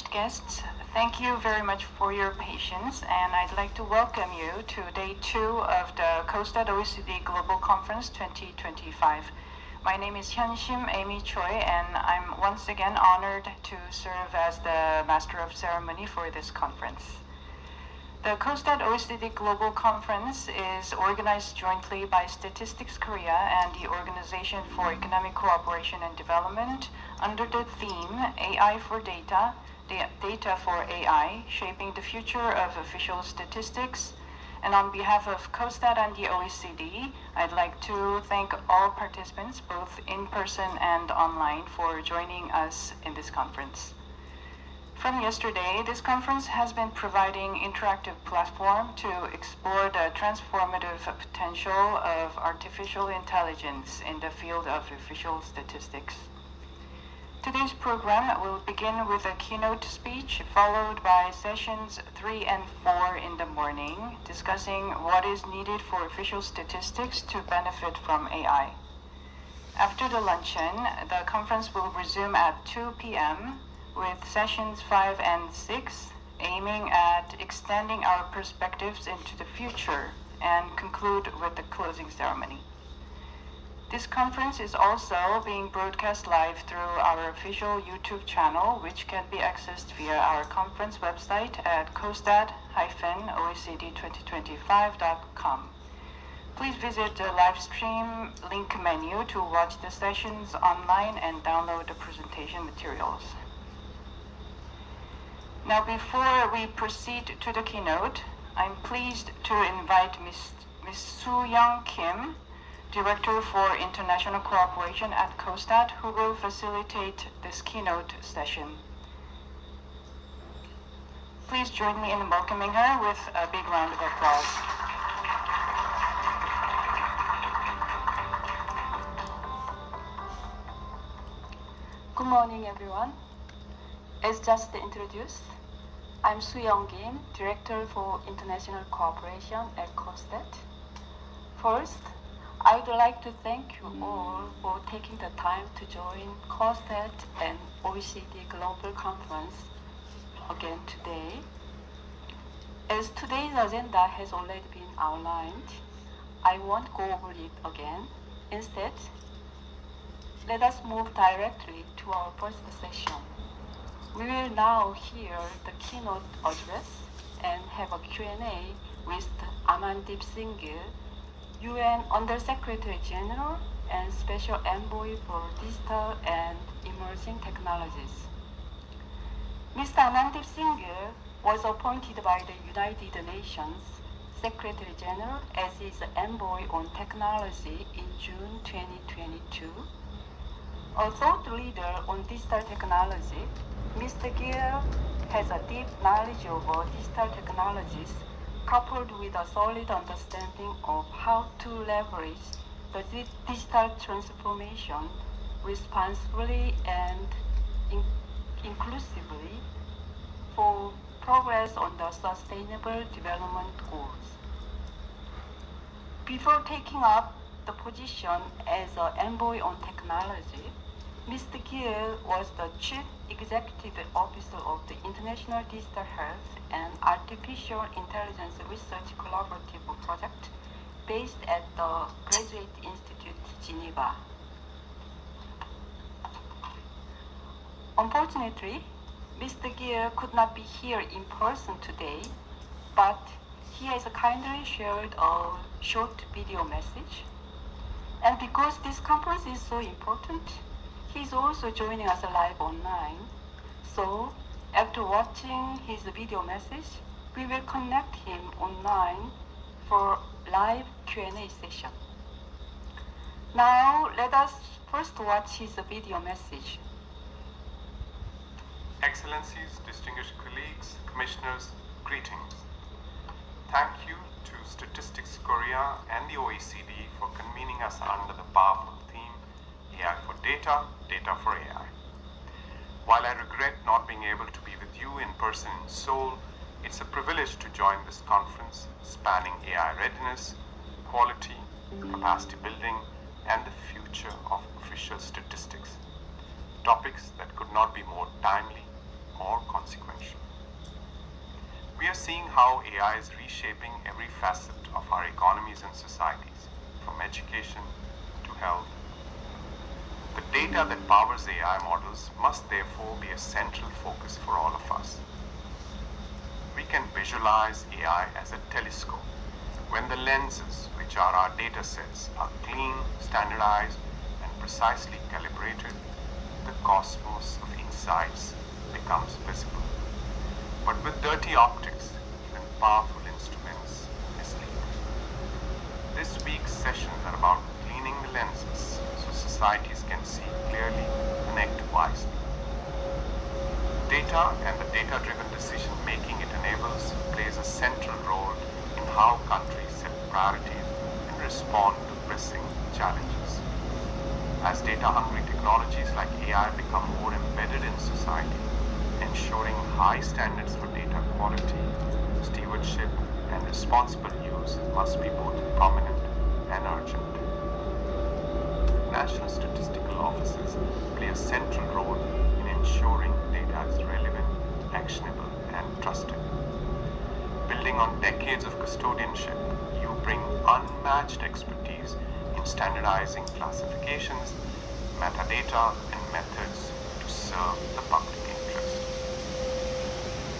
Guests, thank you very much for your patience, and I'd like to welcome you to day 2 of the COSTAT OECD Global Conference 2025. My name is Hyunshim Amy Choi, and I'm once again honored to serve as the Master of Ceremony for this conference. The COSTAT OECD Global Conference is organized jointly by Statistics Korea and the Organization for Economic Cooperation and Development under the theme AI for Data, Data for AI, Shaping the Future of Official Statistics. And on behalf of COSTAT and the OECD, I'd like to thank all participants, both in person and online, for joining us in this conference. From yesterday, this conference has been providing interactive platform to explore the transformative potential of artificial intelligence in the field of official statistics. Today's program will begin with a keynote speech, followed by sessions 3 and 4 in the morning, discussing what is needed for official statistics to benefit from AI. After the luncheon, the conference will resume at 2 p.m., with sessions 5 and 6 aiming at extending our perspectives into the future and conclude with the closing ceremony. This conference is also being broadcast live through our official YouTube channel, which can be accessed via our conference website at costat-oecd2025.com. Please visit the live stream link menu to watch the sessions online and download the presentation materials. Now, before we proceed to the keynote, I'm pleased to invite Ms. Soo-young Kim, Director for International Cooperation at COSTAT, who will facilitate this keynote session. Please join me in welcoming her with a big round of applause. Good morning, everyone. As just introduced, I'm Soo-young Kim, Director for International Cooperation at COSTAT. First, I would like to thank you all for taking the time to join COSTAT and OECD Global Conference again today. As today's agenda has already been outlined, I won't go over it again. Instead, let us move directly to our first session. We will now hear the keynote address and have a Q&A with Amandeep Singh, UN Under-Secretary General and Special Envoy for Digital and Emerging Technologies. Mr. Amandeep Singh was appointed by the United Nations Secretary General as his envoy on technology in June 2022. A thought leader on digital technology, Mr. Gill has a deep knowledge of digital technologies coupled with a solid understanding of how to leverage the digital transformation responsibly and inclusively for progress on the Sustainable Development Goals. Before taking up the position as an envoy on technology, Mr. Gill was the Chief Executive Officer of the International Digital Health and Artificial Intelligence Research Collaborative Project based at the Graduate Institute, Geneva. Unfortunately, Mr. Gill could not be here in person today, but he has kindly shared a short video message. And because this conference is so important, he's also joining us live online. So, after watching his video message, we will connect him online for live Q&A session. Now, let us first watch his video message. Excellencies, distinguished colleagues, commissioners, greetings. Thank you to Statistics Korea and the OECD for convening us under the powerful theme, AI for Data, Data for AI. While I regret not being able to be with you in person in Seoul, it's a privilege to join this conference spanning AI readiness, quality, capacity building, and the future of official statistics. Topics that could not be more timely or consequential. how AI is reshaping every facet of our economies and societies, from education to health. The data that powers AI models must therefore be a central focus for all of us. We can visualize AI as a telescope. When the lenses, which are our data sets, are clean, standardized, and precisely calibrated, the cosmos of insights becomes visible. But with dirty optics, even powerful instruments mislead. This week's sessions are about cleaning the lenses so societies can see clearly and act wisely. Data and the data-driven decision making it enables plays a central role in how countries set priorities and respond to pressing challenges. As data-hungry technologies like AI become more embedded in society, ensuring high standards for data quality, stewardship, and responsible use must be both prominent and urgent. National statistical offices play a central role in ensuring data is relevant, actionable, and trusted. Building on decades of custodianship, you bring unmatched expertise in standardizing classifications, metadata, and methods to serve the public interest.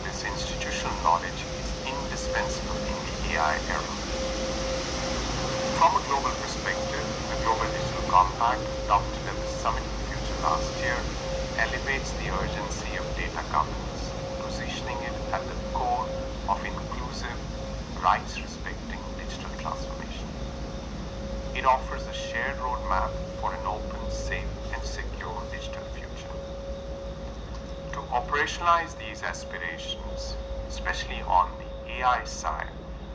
This institutional knowledge is indispensable in the AI era. From a global perspective, the Global Digital Compact, adopted at the Summit of the Future last year, elevates the urgency of data governance, positioning it at the core of inclusive, rights-respecting digital transformation. It offers a shared roadmap for an open, safe, and secure digital future. To operationalize these aspirations, especially on the AI side,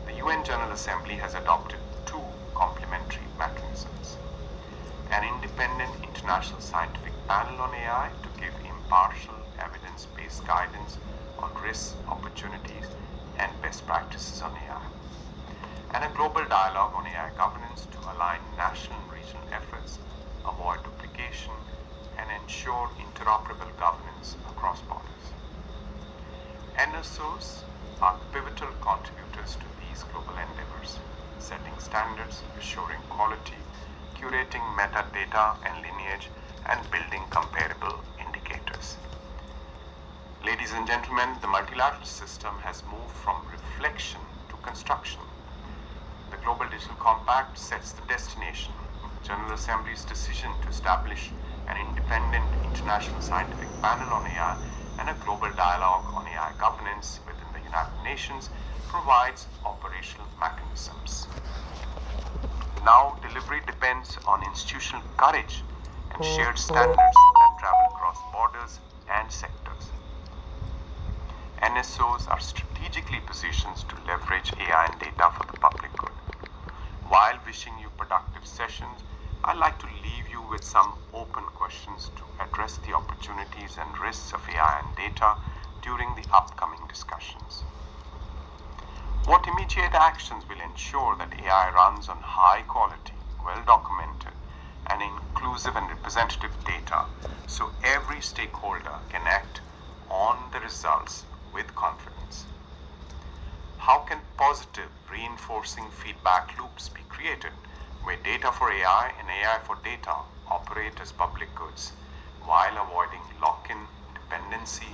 the UN General Assembly has adopted two complementary mechanisms. An independent international scientific panel on AI to give impartial, evidence-based guidance on risks, opportunities, and best practices on AI. And a global dialogue on AI governance to align national and regional efforts, avoid duplication, and ensure interoperable governance across borders. NSOs are pivotal contributors to these global endeavors, setting standards, assuring quality, curating metadata and lineage, and building comparable indicators. Ladies and gentlemen, the multilateral system has moved from reflection to construction. The Global Digital Compact sets the destination. The General Assembly's decision to establish an independent international scientific panel on AI and a global dialogue on AI governance within the United Nations provides operational mechanisms. Now, delivery depends on institutional courage and shared standards that travel across borders and sectors. NSOs are strategically positioned to leverage AI and data for the public good. While wishing you productive sessions, I'd like to leave you with some open questions to address the opportunities and risks of AI and data during the upcoming discussions. What immediate actions will ensure that AI runs on high quality, well-documented, and inclusive and representative data so every stakeholder can act on the results with confidence? How can positive, reinforcing feedback loops be created where data for AI and AI for data operate as public goods while avoiding lock-in, dependency,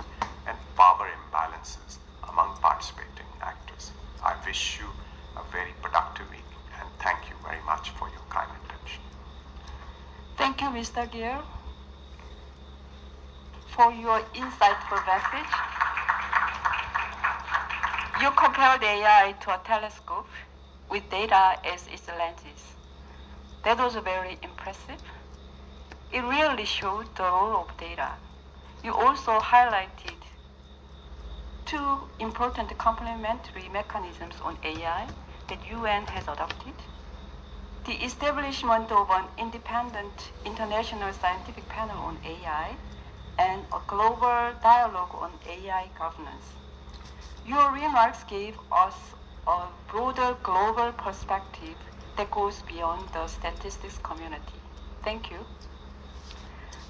and power imbalances among participating actors? I wish you a very productive week and thank you very much for your kind attention. Thank you, Mr. Gear, for your insightful message. You compared AI to a telescope with data as its lenses. That was very impressive. It really showed the role of data. You also highlighted two important complementary mechanisms on AI that UN has adopted: the establishment of an independent international scientific panel on AI and a global dialogue on AI governance. Your remarks gave us a broader global perspective that goes beyond the statistics community. Thank you.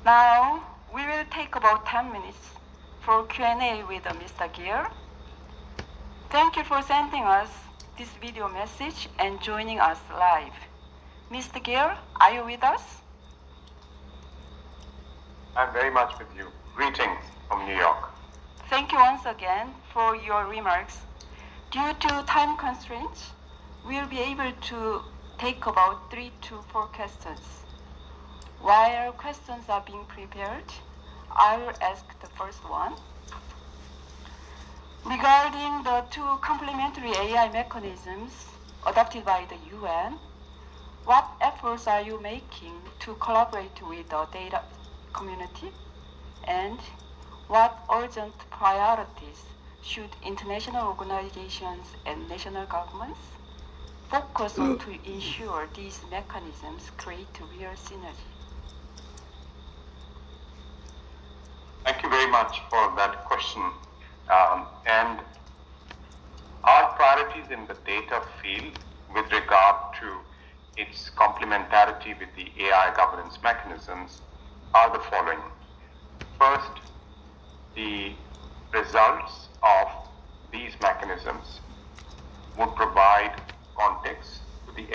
Now, we will take about 10 minutes for Q&A with Mr. Gear. Thank you for sending us this video message and joining us live. Mr. Gill, are you with us? I'm very much with you. Greetings from New York. Thank you once again for your remarks. Due to time constraints, we'll be able to take about 3 to 4 questions. While questions are being prepared, I will ask the first one. Regarding the 2 complementary AI mechanisms adopted by the UN, what efforts are you making to collaborate with the data community? And what urgent priorities should international organizations and national governments focus on to ensure these mechanisms create real synergy? Thank you very much for that question. And our priorities in the data field with regard to its complementarity with the AI governance mechanisms are the following. First, the results of these mechanisms would provide context to the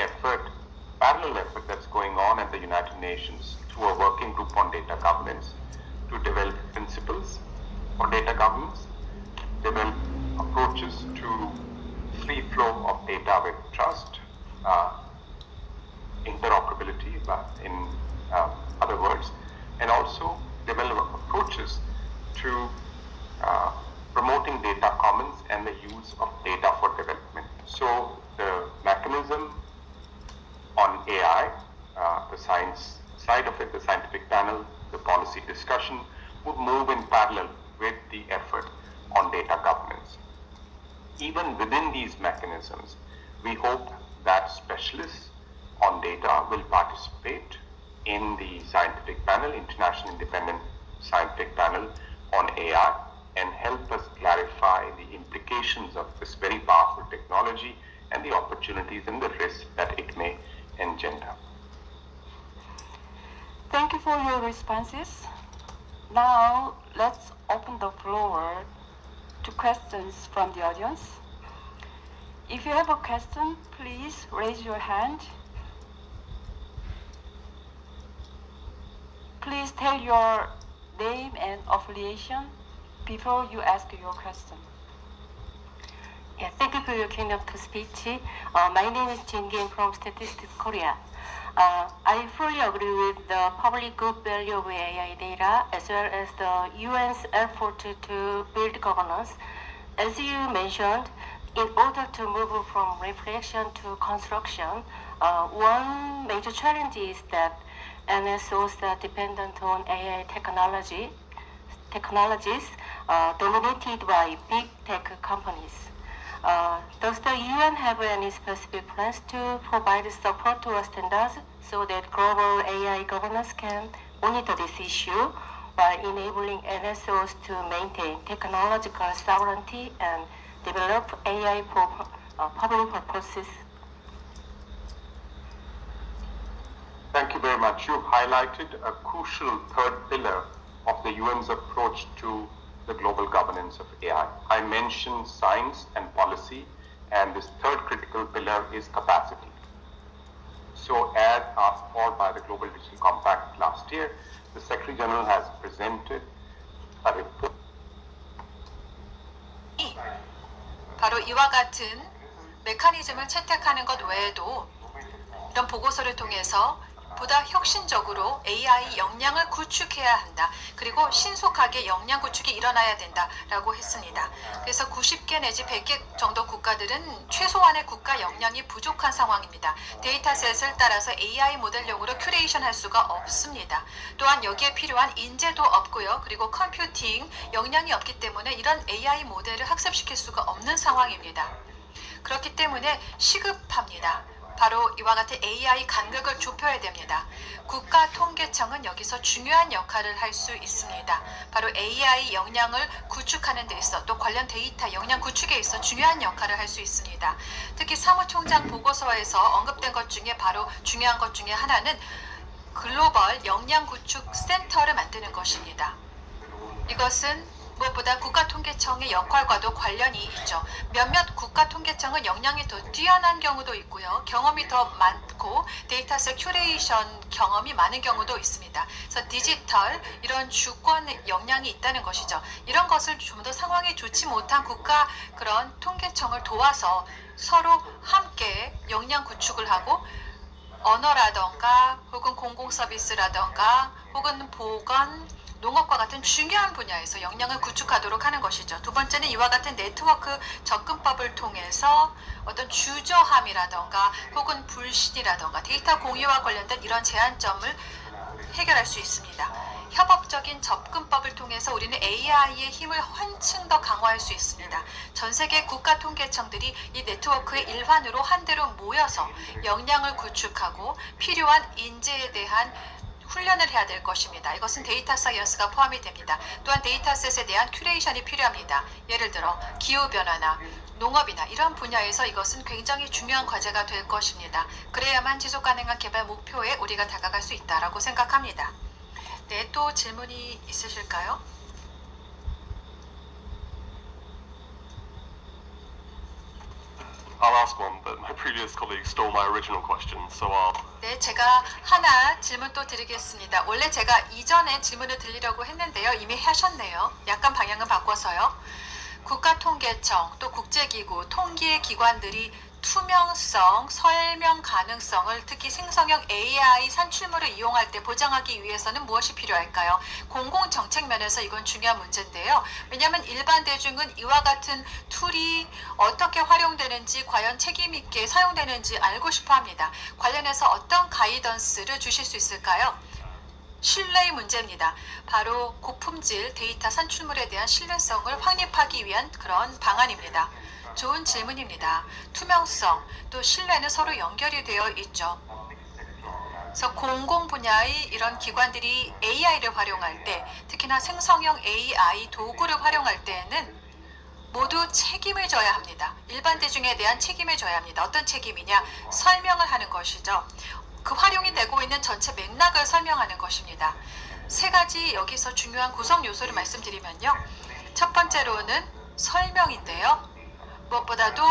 parallel effort that's going on at the United Nations through a working group on data governance to develop principles for data governance, develop approaches to free flow of data with trust, interoperability, in other words, and also develop approaches to promoting data commons and the use of data for development. So the mechanism on AI, the science side of it, the scientific panel, the policy discussion would move in parallel with the effort on data governance. Even within these mechanisms, we hope that specialists on data will participate in the scientific panel, International Independent Scientific Panel on AI, and help us clarify the implications of this very powerful technology and the opportunities and the risks that it may engender. Thank you for your responses. Now, let's open the floor to questions from the audience. If you have a question, please raise your hand. Please tell your name and affiliation before you ask your question. Yeah, thank you for your keynote speech. My name is Jin Kim from Statistics Korea. I fully agree with the public good value of AI data as well as the UN's effort to build governance. As you mentioned, in order to move from reflection to construction, one major challenge is that NSOs are dependent on AI technologies dominated by big tech companies. Does the UN have any specific plans to provide support to our standards so that global AI governance can monitor this issue while enabling NSOs to maintain technological sovereignty and develop AI for public purposes? Thank you very much. You highlighted a crucial third pillar of the UN's approach to the global governance of AI. I mentioned science and policy, and this third critical pillar is capacity. So as asked for by the Global Digital Compact last year, the Secretary General has presented a report. 바로 이와 같은 메커니즘을 채택하는 것 외에도 이런 보고서를 통해서 보다 혁신적으로 AI 역량을 구축해야 한다. 그리고 신속하게 역량 구축이 일어나야 된다라고 했습니다. 그래서 90개 내지 100개 정도 국가들은 최소한의 국가 역량이 부족한 상황입니다. 데이터셋을 따라서 AI 모델용으로 큐레이션할 수가 없습니다. 또한 여기에 필요한 인재도 없고요. 그리고 컴퓨팅 역량이 없기 때문에 이런 AI 모델을 학습시킬 수가 없는 상황입니다. 그렇기 때문에 시급합니다. 바로 이와 같은 AI 간격을 좁혀야 됩니다. 국가통계청은 여기서 중요한 역할을 할 수 있습니다. 바로 AI 역량을 구축하는 데 있어 또 관련 데이터 역량 구축에 있어 중요한 역할을 할 수 있습니다. 특히 사무총장 보고서에서 언급된 것 중에 바로 중요한 것 중에 하나는 글로벌 역량 구축 센터를 만드는 것입니다. 이것은 무엇보다 국가통계청의 역할과도 관련이 있죠. 몇몇 국가통계청은 역량이 더 뛰어난 경우도 있고요. 경험이 더 많고 데이터셋 큐레이션 경험이 많은 경우도 있습니다. 그래서 디지털 이런 주권 역량이 있다는 것이죠. 이런 것을 좀 더 상황이 좋지 못한 국가 그런 통계청을 도와서 서로 함께 역량 구축을 하고 언어라던가 혹은 공공서비스라던가 혹은 보건, 농업과 같은 중요한 분야에서 역량을 구축하도록 하는 것이죠. 두 번째는 이와 같은 네트워크 접근법을 통해서 어떤 주저함이라던가 혹은 불신이라던가 데이터 공유와 관련된 이런 제한점을 해결할 수 있습니다. 협업적인 접근법을 통해서 우리는 AI의 힘을 한층 더 강화할 수 있습니다. 전 세계 국가통계청들이 이 네트워크의 일환으로 한데로 모여서 역량을 구축하고 필요한 인재에 대한 훈련을 해야 될 것입니다. 이것은 데이터 사이언스가 포함이 됩니다. 또한 데이터셋에 대한 큐레이션이 필요합니다. 예를 들어 기후변화나 농업이나 이런 분야에서 이것은 굉장히 중요한 과제가 될 것입니다. 그래야만 지속가능한 개발 목표에 우리가 다가갈 수 있다고 생각합니다. 네, 또 질문이 있으실까요? I'll ask one, but my previous colleague stole my original question, so I'll... 네, 제가 하나 질문 또 드리겠습니다. 원래 제가 이전에 질문을 드리려고 했는데요. 이미 하셨네요. 약간 방향을 바꿔서요. 국가통계청 또 국제기구, 통계 기관들이 투명성, 설명 가능성을 특히 생성형 AI 산출물을 이용할 때 보장하기 위해서는 무엇이 필요할까요? 공공정책 면에서 이건 중요한 문제인데요. 왜냐하면 일반 대중은 이와 같은 툴이 어떻게 활용되는지 과연 책임 있게 사용되는지 알고 싶어 합니다. 관련해서 어떤 가이던스를 주실 수 있을까요? 신뢰의 문제입니다. 바로 고품질 데이터 산출물에 대한 신뢰성을 확립하기 위한 그런 방안입니다. 좋은 질문입니다. 투명성, 또 신뢰는 서로 연결이 되어 있죠. 그래서 공공 분야의 이런 기관들이 AI를 활용할 때, 특히나 생성형 AI 도구를 활용할 때에는 모두 책임을 져야 합니다. 일반 대중에 대한 책임을 져야 합니다. 어떤 책임이냐? 설명을 하는 것이죠. 그 활용이 되고 있는 전체 맥락을 설명하는 것입니다. 세 가지 여기서 중요한 구성 요소를 말씀드리면요. 첫 번째로는 설명인데요. 무엇보다도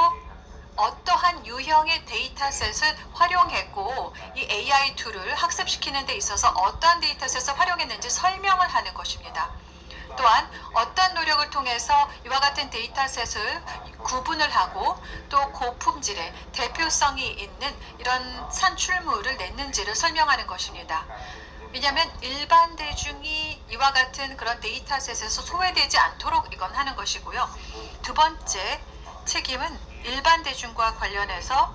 어떠한 유형의 데이터셋을 활용했고 이 AI 툴을 학습시키는 데 있어서 어떠한 데이터셋을 활용했는지 설명을 하는 것입니다. 또한 어떤 노력을 통해서 이와 같은 데이터셋을 구분을 하고 또 고품질의 대표성이 있는 이런 산출물을 냈는지를 설명하는 것입니다. 왜냐하면 일반 대중이 이와 같은 그런 데이터셋에서 소외되지 않도록 이건 하는 것이고요. 두 번째 책임은 일반 대중과 관련해서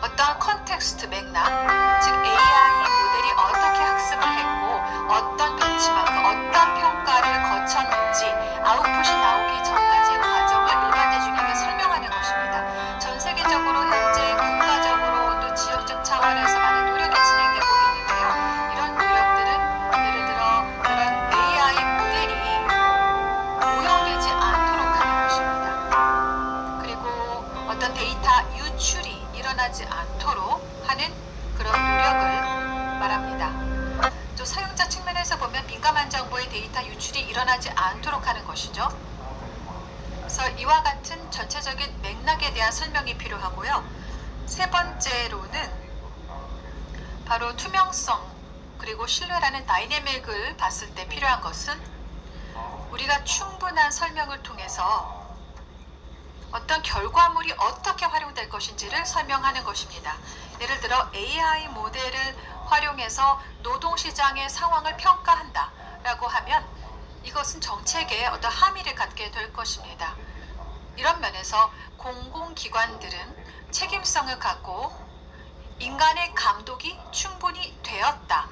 어떠한 컨텍스트 맥락, 즉 AI 모델이 어떻게 학습을 했고 어떤 벤치마크, 어떤 평가를 거쳤는지 아웃풋이 나오기 전까지의 과정을 일반 대중에게 설명하는 것입니다. 전 세계적으로 현재 국가적으로 또 지역적 차원에서 많은 노력이 진행되고 있는데요. 이런 노력들은 예를 들어 그런 AI 모델이 오염되지 않도록 하는 것입니다. 그리고 어떤 데이터 유출이 일어나지 않도록 하는 그런 노력을 말합니다. 또 사용자 측면에서 보면 민감한 정보의 데이터 유출이 일어나지 않도록 하는 것이죠. 그래서 이와 같은 전체적인 맥락에 대한 설명이 필요하고요. 세 번째로는 바로 투명성 그리고 신뢰라는 다이내믹을 봤을 때 필요한 것은 우리가 충분한 설명을 통해서 어떤 결과물이 어떻게 활용될 것인지를 설명하는 것입니다. 예를 들어 AI 모델을 활용해서 노동시장의 상황을 평가한다 라고 하면 이것은 정책에 어떤 함의를 갖게 될 것입니다. 이런 면에서 공공기관들은 책임성을 갖고 인간의 감독이 충분히 되었다.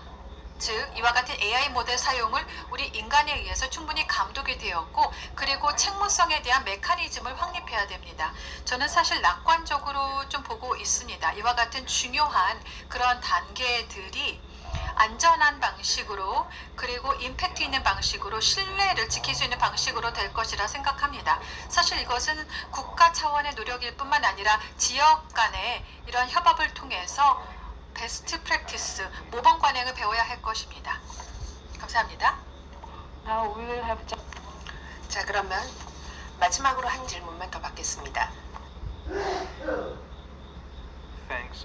즉 이와 같은 AI 모델 사용을 우리 인간에 의해서 충분히 감독이 되었고 그리고 책무성에 대한 메커니즘을 확립해야 됩니다. 저는 사실 낙관적으로 좀 보고 있습니다. 이와 같은 중요한 그런 단계들이 안전한 방식으로 그리고 임팩트 있는 방식으로 신뢰를 지킬 수 있는 방식으로 될 것이라 생각합니다. 사실 이것은 국가 차원의 노력일 뿐만 아니라 지역 간의 이런 협업을 통해서 베스트 프랙티스, 모범 관행을 배워야 할 것입니다. 감사합니다. Now we will have 자, 그러면 마지막으로 한 질문만 더 받겠습니다. Thanks.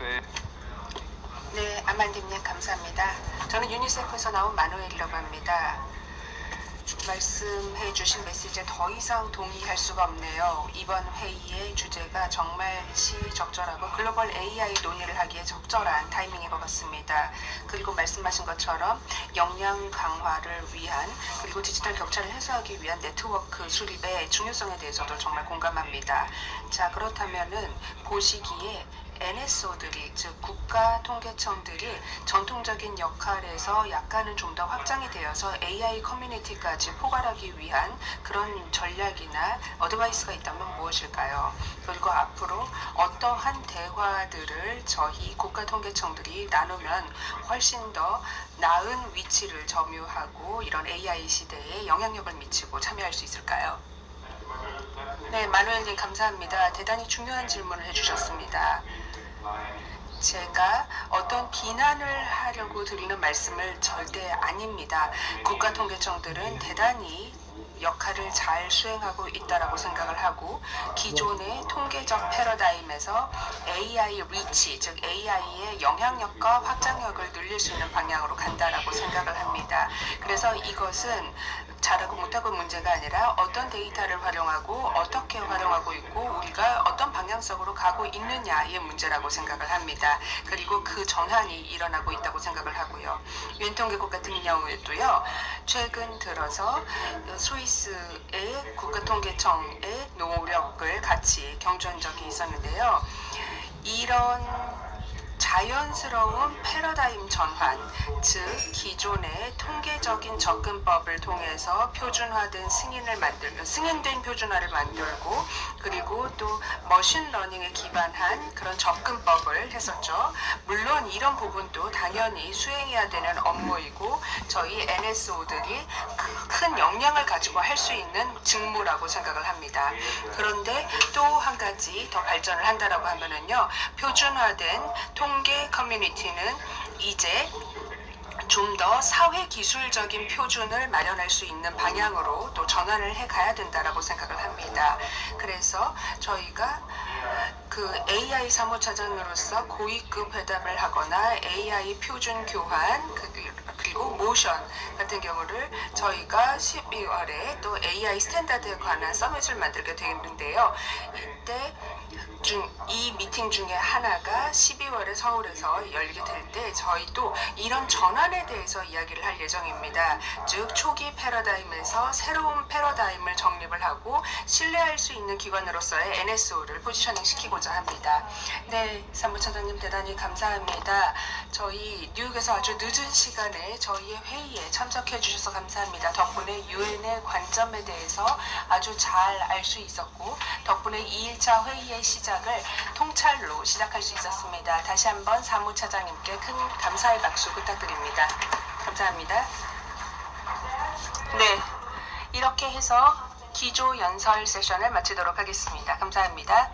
네, 아만디님 감사합니다. 저는 유니세프에서 나온 마누엘이라고 합니다. 말씀해 주신 메시지에 더 이상 동의할 수가 없네요. 이번 회의의 주제가 정말 시적절하고 글로벌 AI 논의를 하기에 적절한 타이밍인 것 같습니다. 그리고 말씀하신 것처럼 역량 강화를 위한 그리고 디지털 격차를 해소하기 위한 네트워크 수립의 중요성에 대해서도 정말 공감합니다. 자, 그렇다면은 보시기에 NSO들이 즉 국가통계청들이 전통적인 역할에서 약간은 좀 더 확장이 되어서 AI 커뮤니티까지 포괄하기 위한 그런 전략이나 어드바이스가 있다면 무엇일까요? 그리고 앞으로 어떠한 대화들을 저희 국가통계청들이 나누면 훨씬 더 나은 위치를 점유하고 이런 AI 시대에 영향력을 미치고 참여할 수 있을까요? 네, 마누엘님 감사합니다. 대단히 중요한 질문을 해주셨습니다. 제가 어떤 비난을 하려고 드리는 말씀을 절대 아닙니다. 국가통계청들은 대단히 역할을 잘 수행하고 있다라고 생각을 하고 기존의 통계적 패러다임에서 AI 리치, 즉 AI의 영향력과 확장력을 늘릴 수 있는 방향으로 간다라고 생각을 합니다. 그래서 이것은 잘하고 못하고 문제가 아니라 어떤 데이터를 활용하고 어떻게 활용하고 있고 우리가 어떤 방향성으로 가고 있느냐의 문제라고 생각을 합니다. 그리고 그 전환이 일어나고 있다고 생각을 하고요. 유엔통계국 같은 경우에도요. 최근 들어서 스위스의 국가통계청의 노력을 같이 경주한 적이 있었는데요. 이런 자연스러운 패러다임 전환, 즉 기존의 통계적인 접근법을 통해서 표준화된 승인된 표준화를 만들고 그리고 또 머신러닝에 기반한 그런 접근법을 했었죠. 물론 이런 부분도 당연히 수행해야 되는 업무이고 저희 NSO들이 큰 역량을 가지고 할 수 있는 직무라고 생각을 합니다. 그런데 또 한 가지 더 발전을 한다라고 하면은요, 표준화된 통계 커뮤니티는 이제 좀 더 사회 기술적인 표준을 마련할 수 있는 방향으로 또 전환을 해 가야 된다라고 생각을 합니다. 그래서 저희가 그 AI 사무차장으로서 고위급 회담을 하거나 AI 표준 교환 그리고 모션 같은 경우를 저희가 12월에 또 AI 스탠다드에 관한 서밋을 만들게 되는데요. 이때 이 미팅 중에 하나가 12월에 서울에서 열리게 될 때 저희도 이런 전환에 대해서 이야기를 할 예정입니다. 즉 초기 패러다임에서 새로운 패러다임을 정립을 하고 신뢰할 수 있는 기관으로서의 NSO를 포지셔닝 시키고자 합니다. 네, 사무차장님 대단히 감사합니다. 저희 뉴욕에서 아주 늦은 시간에 저희의 회의에 참석해 주셔서 감사합니다. 덕분에 유엔의 관점에 대해서 아주 잘 알 수 있었고 덕분에 2일차 회의의 시작을 통찰로 시작할 수 있었습니다. 다시 한번 사무차장님께 큰 감사의 박수 부탁드립니다. 감사합니다. 네, 이렇게 해서 기조 연설 세션을 마치도록 하겠습니다. 감사합니다.